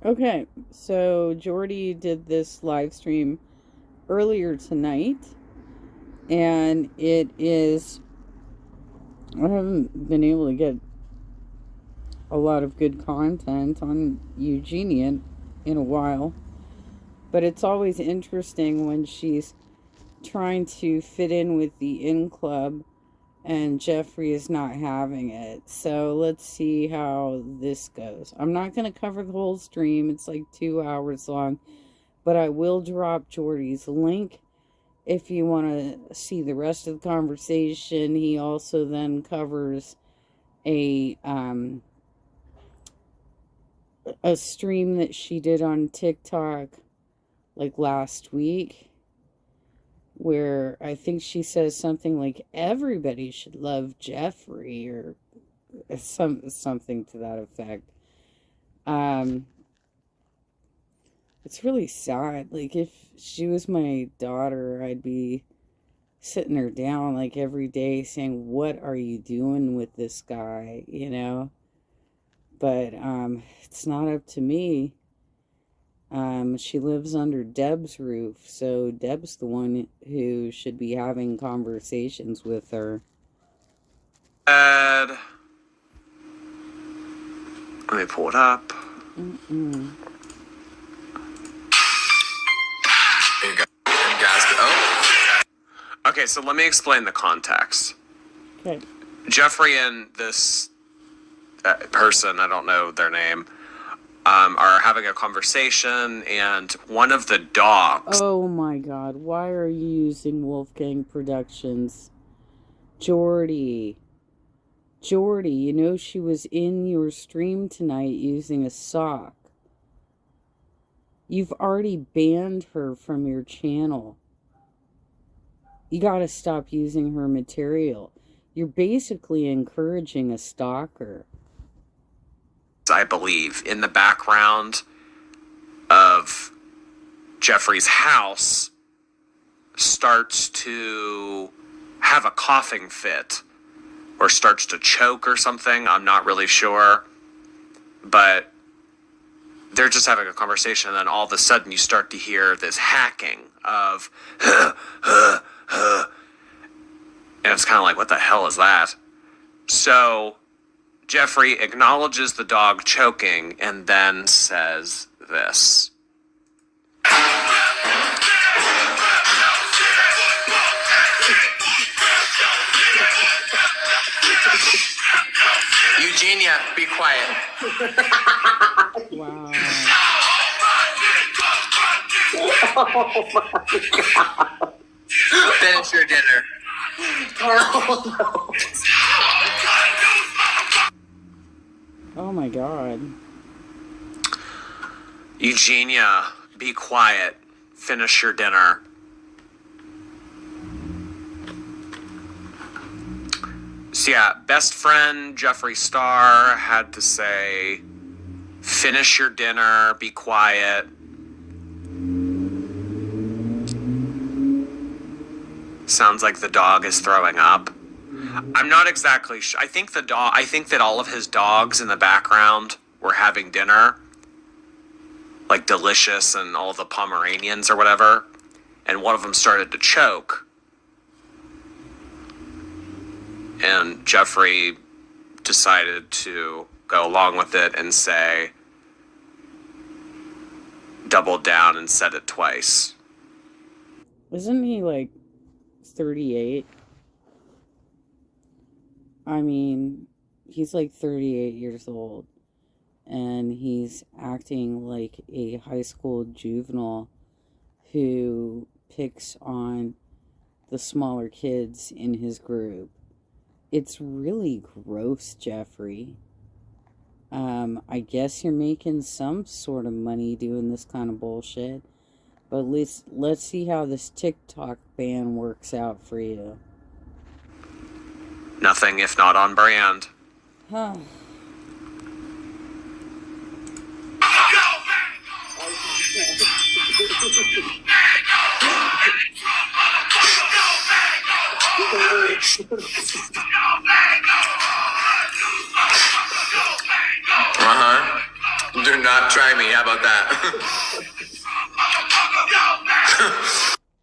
Okay, so Jordy did this live stream earlier tonight, and it is. I haven't been able to get a lot of good content on Eugenia in a while, but it's always interesting when she's trying to fit in with the in club and Jeffree is not having it. So let's see how this goes. I'm not going to cover the whole stream, it's like 2 hours long, but I will drop Jordy's link if you want to see the rest of the conversation. He also then covers a stream that she did on TikTok like last week, where I think she says something like everybody should love Jeffree or something to that effect. It's really sad. Like, if she was my daughter, I'd be sitting her down like every day saying, what are you doing with this guy, you know? But it's not up to me. She lives under Deb's roof, so Deb's the one who should be having conversations with her. Let me pull it up. Okay, so let me explain the context. Okay. Jeffree and this person, I don't know their name, are having a conversation, and one of the dogs... Oh my god, why are you using Wolfgang Productions? Jordy, you know she was in your stream tonight using a sock. You've already banned her from your channel. You gotta stop using her material. You're basically encouraging a stalker. I believe, in the background of Jeffree's house, starts to have a coughing fit or starts to choke or something. I'm not really sure. But they're just having a conversation, and then all of a sudden you start to hear this hacking of and it's kind of like, what the hell is that? So Jeffree acknowledges the dog choking and then says this. Eugenia, be quiet. Wow. Oh my God. Finish your dinner. Oh my god. Eugenia, be quiet. Finish your dinner. So yeah, best friend Jeffree Star had to say, finish your dinner, be quiet. Sounds like the dog is throwing up. I'm not exactly sure. I think that all of his dogs in the background were having dinner. Like Delicious and all the Pomeranians or whatever. And one of them started to choke. And Jeffree decided to go along with it and say, doubled down and said it twice. Isn't he like 38? I mean, he's like 38 years old, and he's acting like a high school juvenile who picks on the smaller kids in his group. It's really gross, Jeffree. I guess you're making some sort of money doing this kind of bullshit, but let's see how this TikTok ban works out for you. Nothing if not on brand. Huh. Do not Try me. How about that?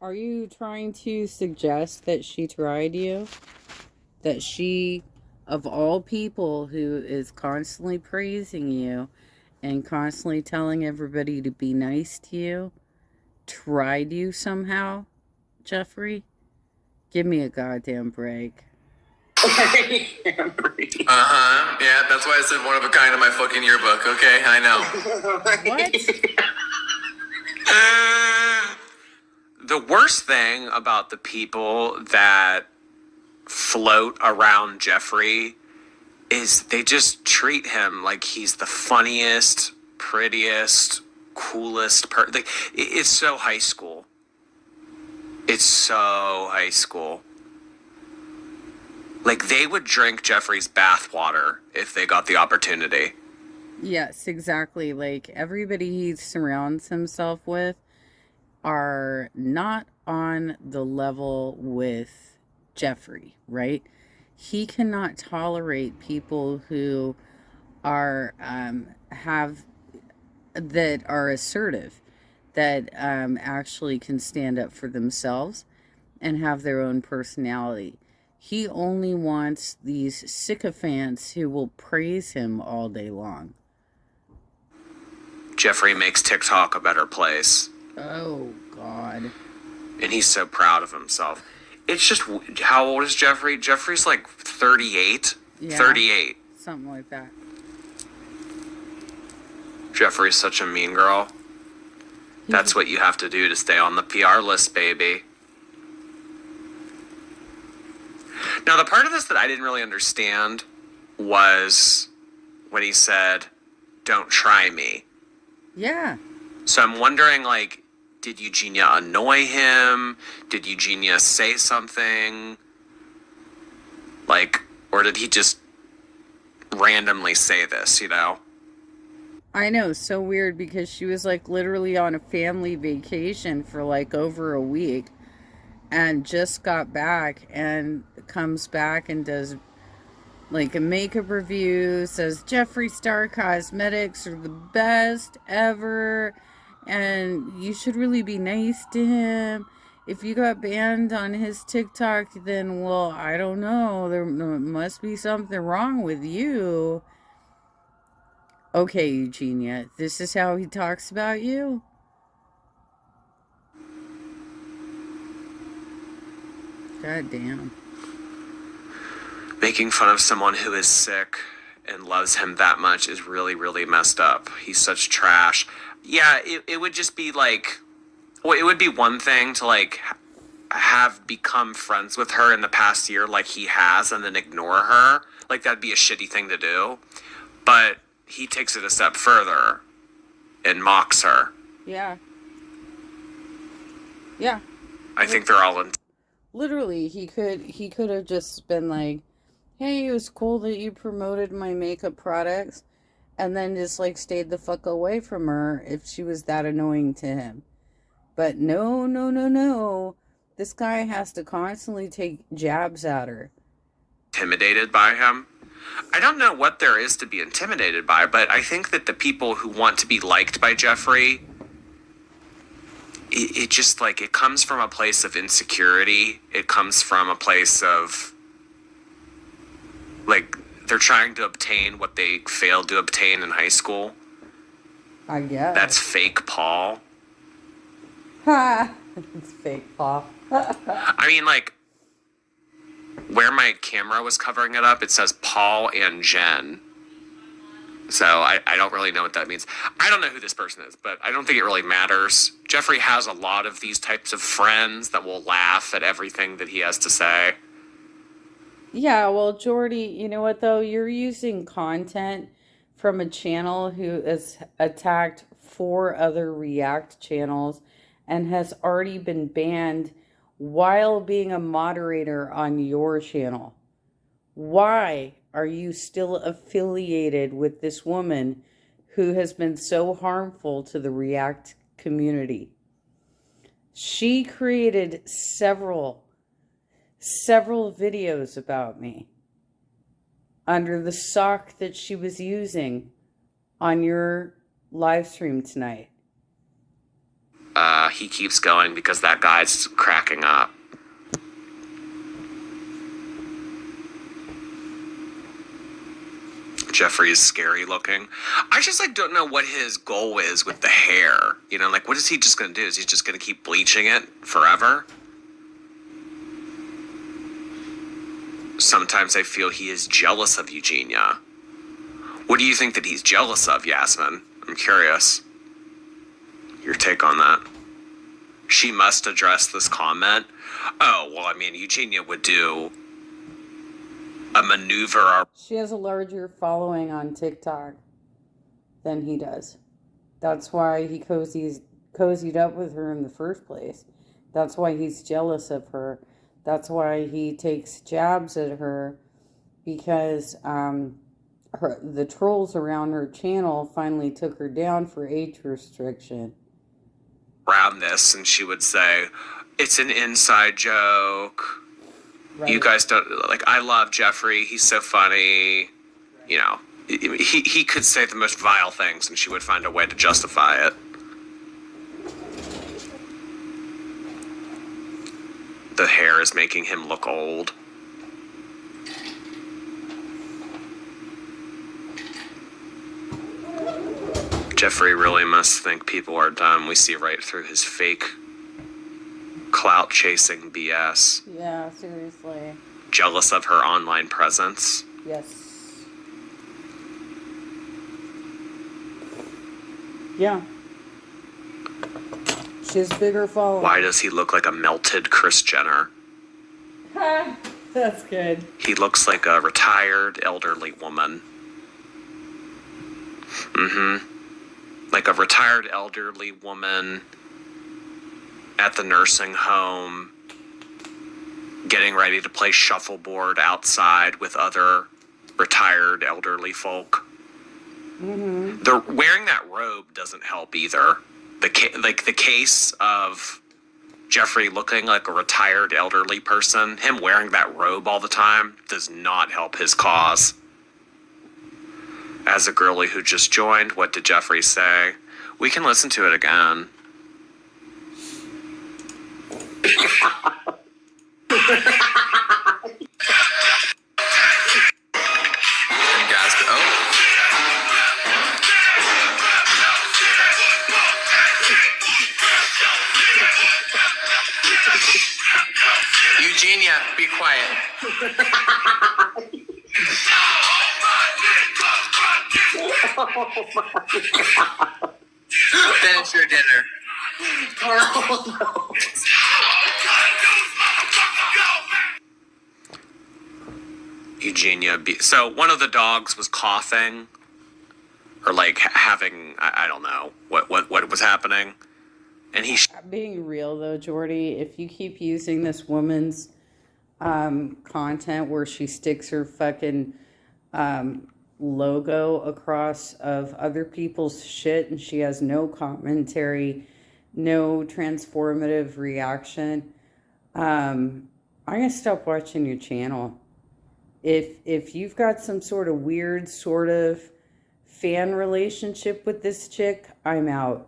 Are you trying to suggest that she tried you? That she, of all people who is constantly praising you and constantly telling everybody to be nice to you, tried you somehow, Jeffree? Give me a goddamn break. Yeah, that's why I said one of a kind in my fucking yearbook. Okay, I know. What? The worst thing about the people that float around Jeffree is they just treat him like he's the funniest, prettiest, coolest person. Like, it's so high school. It's so high school. Like, they would drink Jeffree's bathwater if they got the opportunity. Yes, exactly. Like, everybody he surrounds himself with are not on the level with Jeffree, right? He cannot tolerate people who are that are assertive, that actually can stand up for themselves and have their own personality. He only wants these sycophants who will praise him all day long. Jeffree makes TikTok a better place. Oh, God. And he's so proud of himself. It's just, how old is Jeffree? Jeffree's like 38. Yeah, 38. something like that. Jeffree's such a mean girl. That's what you have to do to stay on the PR list, baby. Now, the part of this that I didn't really understand was when he said, "Don't try me." Yeah. So I'm wondering, like, did Eugenia annoy him? Did Eugenia say something? Like, or did he just randomly say this, you know? I know, so weird, because she was like literally on a family vacation for like over a week and just got back and comes back and does like a makeup review, says Jeffree Star Cosmetics are the best ever and you should really be nice to him. If you got banned on his TikTok, then, well, I don't know, there must be something wrong with you. Okay, Eugenia, this is how he talks about you? God damn. Making fun of someone who is sick and loves him that much is really, really messed up. He's such trash. Yeah, it would just be like, well, it would be one thing to like have become friends with her in the past year like he has and then ignore her. Like, that'd be a shitty thing to do. But he takes it a step further and mocks her. Yeah. Yeah. I think they're all in. Literally, he could have just been like, hey, it was cool that you promoted my makeup products, and then just like stayed the fuck away from her if she was that annoying to him. But no, no, no, no. This guy has to constantly take jabs at her. Intimidated by him. I don't know what there is to be intimidated by, but I think that the people who want to be liked by Jeffree, it just like, it comes from a place of insecurity. It comes from a place of like, they're trying to obtain what they failed to obtain in high school. I guess. That's fake Paul. Ha! It's fake Paul. I mean, like, where my camera was covering it up, it says Paul and Jen. So I don't really know what that means. I don't know who this person is, but I don't think it really matters. Jeffree has a lot of these types of friends that will laugh at everything that he has to say. Yeah, well, Jordy, you know what though? You're using content from a channel who has attacked 4 other React channels and has already been banned while being a moderator on your channel. Why are you still affiliated with this woman who has been so harmful to the React community? She created several videos about me under the sock that she was using on your live stream tonight? He keeps going because that guy's cracking up. Jeffree's scary looking. I just don't know what his goal is with the hair. What is he just gonna do? Is he just gonna keep bleaching it forever? Sometimes I feel he is jealous of Eugenia. What do you think that he's jealous of, Yasmin? I'm curious. Your take on that. She must address this comment. Oh, well, Eugenia would do a maneuver. She has a larger following on TikTok than he does. That's why he cozied up with her in the first place. That's why he's jealous of her. That's why he takes jabs at her, because the trolls around her channel finally took her down for age restriction. Around this, and she would say, it's an inside joke. Right. You guys don't, I love Jeffree. He's so funny. He could say the most vile things, and she would find a way to justify it. The hair is making him look old. Jeffree really must think people are dumb. We see right through his fake clout chasing BS. Yeah, seriously. Jealous of her online presence. Yes. Yeah. She has bigger following. Why does he look like a melted Kris Jenner? That's good. He looks like a retired elderly woman. Like a retired elderly woman at the nursing home, getting ready to play shuffleboard outside with other retired elderly folk. Wearing that robe doesn't help either. The case of Jeffree looking like a retired elderly person, him wearing that robe all the time, does not help his cause. As a girlie who just joined, what did Jeffree say? We can listen to it again. Eugenia, be quiet. Oh my God. Finish your dinner. Oh, no. Eugenia, so one of the dogs was coughing, or having, I don't know what was happening, and he. Being real though, Jordy, if you keep using this woman's content where she sticks her fucking logo across of other people's shit and she has no commentary, no transformative reaction, I'm gonna stop watching your channel. If you've got some sort of weird sort of fan relationship with this chick, I'm out.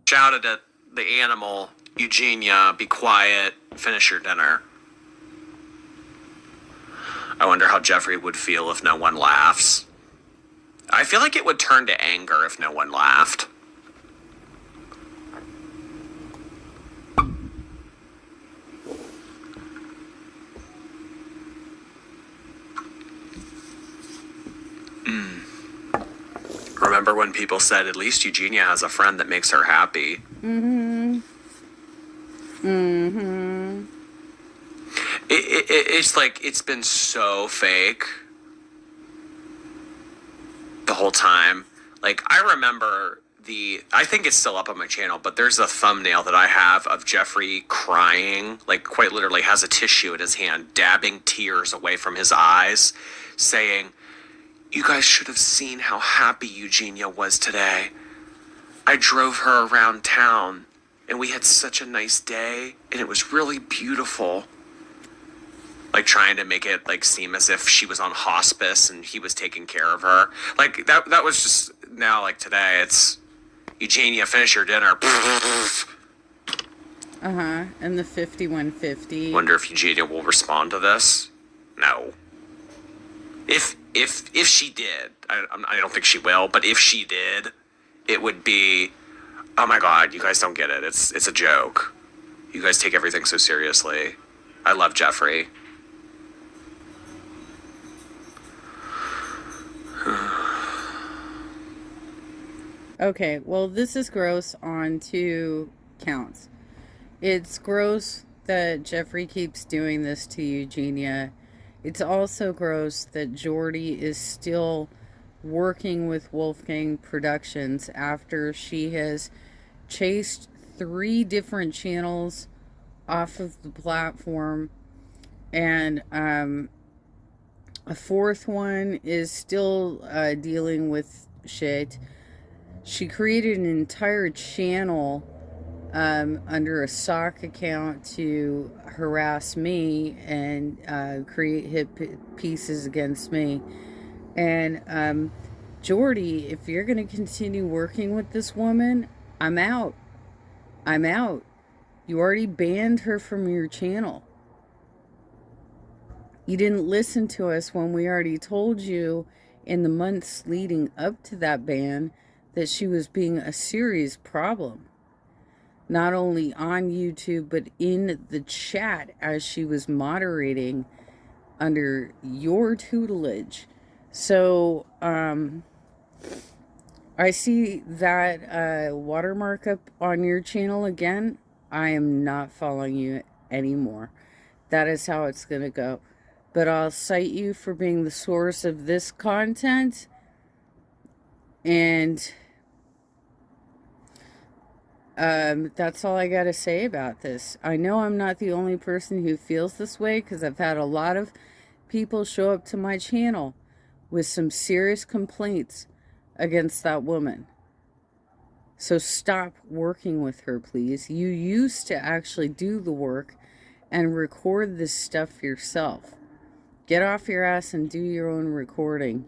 Shouted at the animal, Eugenia, be quiet, finish your dinner. I wonder how Jeffree would feel if no one laughs. I feel like it would turn to anger if no one laughed. Remember when people said, at least Eugenia has a friend that makes her happy? It's it's been so fake the whole time. I remember I think it's still up on my channel, but there's a thumbnail that I have of Jeffree crying, quite literally has a tissue in his hand, dabbing tears away from his eyes, saying, you guys should have seen how happy Eugenia was today. I drove her around town, and we had such a nice day, and it was really beautiful. like trying to make it like seem as if she was on hospice and he was taking care of her. Like that was just now like today it's Eugenia, finish your dinner. And the 5150. Wonder if Eugenia will respond to this. No. If she did, I don't think she will, but if she did, it would be, oh my God, you guys don't get it. It's a joke. You guys take everything so seriously. I love Jeffree. Okay, well, this is gross on 2 counts. It's gross that Jeffree keeps doing this to Eugenia. It's also gross that Jordy is still working with Wolfgang Productions after she has chased 3 different channels off of the platform, and a 4th one is still dealing with shit. She created an entire channel under a sock account to harass me and create hit pieces against me. And Jordy, if you're going to continue working with this woman, I'm out. I'm out. You already banned her from your channel. You didn't listen to us when we already told you in the months leading up to that ban that she was being a serious problem. Not only on YouTube, but in the chat as she was moderating under your tutelage. So, I see that watermark up on your channel again. I am not following you anymore. That is how it's going to go. But I'll cite you for being the source of this content. And that's all I got to say about this. I know I'm not the only person who feels this way, because I've had a lot of people show up to my channel with some serious complaints against that woman. So stop working with her, please. You used to actually do the work and record this stuff yourself. Get off your ass and do your own recording.